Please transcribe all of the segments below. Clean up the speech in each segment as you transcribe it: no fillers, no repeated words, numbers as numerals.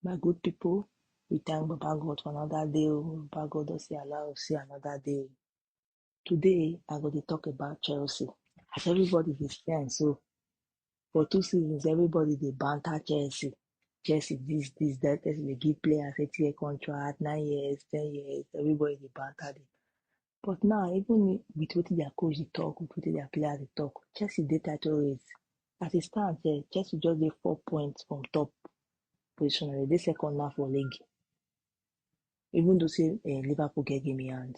My good people, we thank Baba God for another day. Baba God does allow us see another day. Today, I'm going to talk about Chelsea. As everybody is saying, so for 2 seasons, everybody they banter Chelsea. Chelsea, this, that. They give players 8-year contract, 9 years, 10 years. Everybody they banter them. But now, even with what their coach they talk, with what their players they talk, Chelsea they title race. As it stands, Chelsea just get 4 points from top position. They second now for league. Even though say Liverpool get game in hand,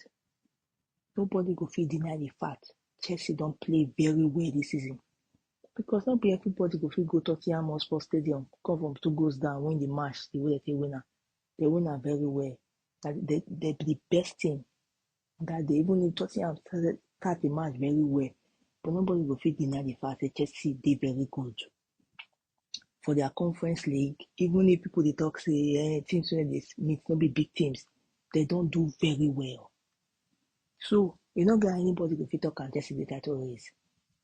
nobody go fit deny the fact Chelsea don't play very well this season. Because not be everybody go fit go Tottenham Hotspur Stadium, come from 2 goals down, win the match the way they win am. They win am very well. They be the best team that they even if Tottenham start the match very well. But nobody go fit deny the fact that Chelsea they very good. For their conference league, even if people they talk say teams when they meet no be big teams, they don't do very well. So, you no get anybody go fit talk am Chelsea the title race.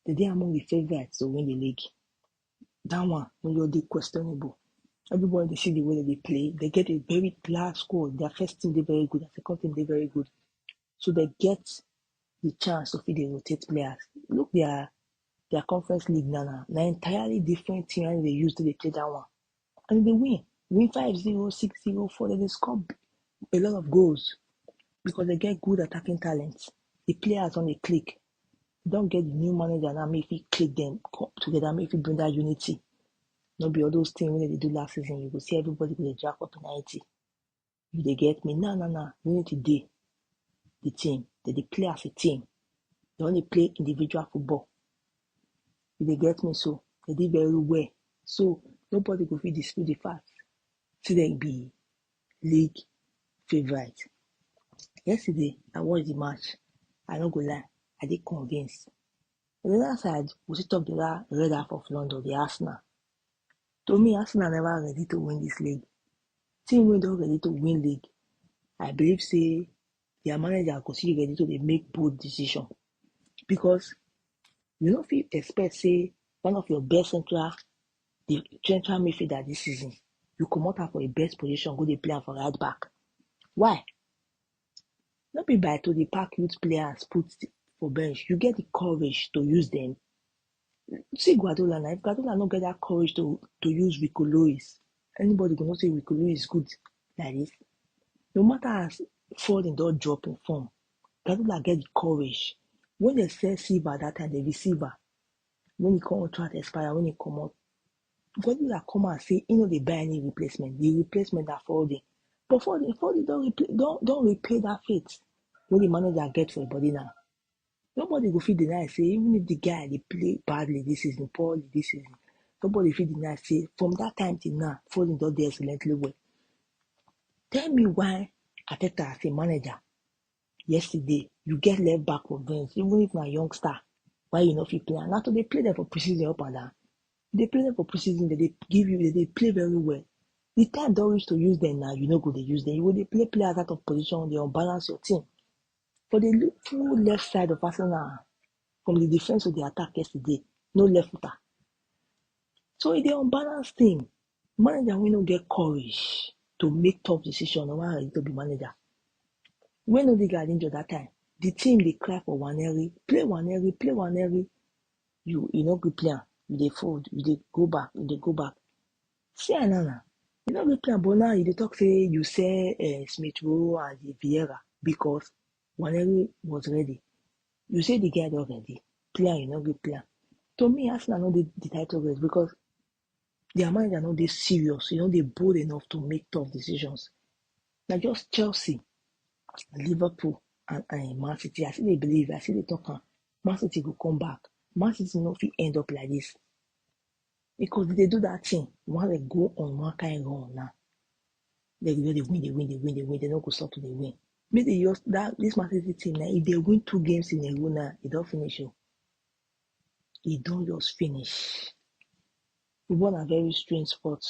They dey among the favourites to win the league. That one no just dey questionable. Everybody dey see the way they play. They get a very large squad. Their first team dey very good. Their second team dey very good. So they get the chance to fit dey rotate players. Look their conference league now. Na entirely different team and they use to dey play that one. And they win. Win 5-0, 6-0, 4. They score a lot of goals because they get good attacking talent. The players on the click. Don't get the new manager now, make it click them together, make it bring that unity. Not be all those things when they do last season. You go see everybody with a jack up in 90. You they get me? No. Unity day. The team. They play as a team. They only play individual football. You they get me? So they did very well. So nobody go fit dispute the fact. See they be league favorite. Yesterday I watched the match. I don't go lie. I did convinced. On the other side, we still talk the red half of London, the Arsenal. To me, Arsenal never ready to win this league. Team wey don ready to win league, I believe say their manager go still ready to dey make bold decision. Because you no fit expect say one of your best central midfielder this season, you comot am for a best position, go dey play am for right back. Why? No be by to dey pack youth players put for bench. You get the courage to use them. See Guardiola now. If Guardiola no get that courage to use Rico Lewis, anybody go know say Rico Lewis is good like this. No matter as Foden don drop in form, Guardiola get the courage. When they sell Silva that time, the receiver, when he contract expire, when he come out, Guardiola come and say he no dey buy any replacement. The replacement are Foden. But Foden don't repay that faith when the manager get for the body now. Nobody go fit deny say even if the guy dey play badly this season, poorly this season, nobody fit deny say from that time till now, Foden don dey excellently well. Tell me why Arteta as a manager yesterday you get left back for bench, even if na youngster, why you no fit play am? Na to dey play them for preseason up and down. They play them for preseason, they give you, they play very well. The time don reach to use them now, you no go dey use them. You go dey play players out of position, they unbalance your team. For the full left side of Arsenal, from the defense to the attack yesterday, no left footer. So it's the unbalanced team. Manager will not get courage to make tough decisions no matter to be manager. When Odegaard injured that time, the team they cry for Waneri, play Waneri. You know good player, you they fold, you they go back. See Anana, you know good player, but now you talk say you say Smith Rowe and Vieira because Waneri was ready. You say the guy already. Player, you know good player. To me, Arsenal know the title race because their manager know they serious, they bold enough to make tough decisions. Now just Chelsea, Liverpool, and Man City. I see they believe, I see they talk. Man City will come back. Man City no fit end up like this. Because if they do that thing, once they go on one kind of run now, they win, they don't go stop to they win. Maybe they just that this Man City team now, if they win 2 games in a row now, it don't finish you. It don't just finish. Football a very strange sport,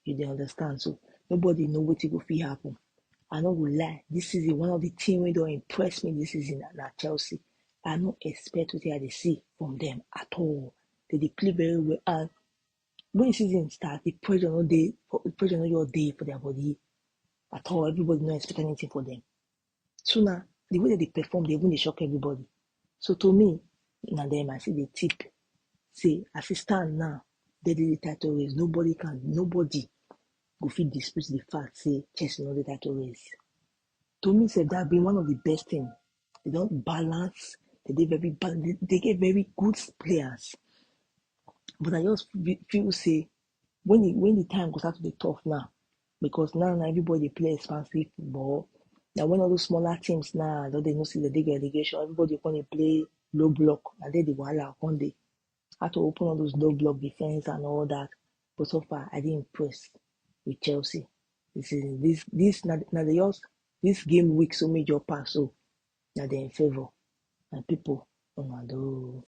you dey understand. So nobody know what go fit happen. I no go lie. This is one of the team wey don impress me this season na Chelsea. I no expect what I dey see from them at all. They play very well, and when the season start, the pressure no dey pressure not your day for their body at all. Everybody not expect anything for them. So now the way that they perform, they even they shock everybody. So to me, now them I see the tip. Say as it stand now, they did the title race. Nobody go fit dispute the fact say Chelsea not the title race. To me, say that been one of the best things. They don't balance. They get very good players. But I just feel say when the time goes out to be tough now, because now everybody play expansive football. Now when all those smaller teams now, they don't see the big relegation, everybody gonna play low block, and then the wahala one day how to open all those low block defense and all that. But so far, I didn't impress with Chelsea. This now they just this game week so major pass so now they in favor and people on do.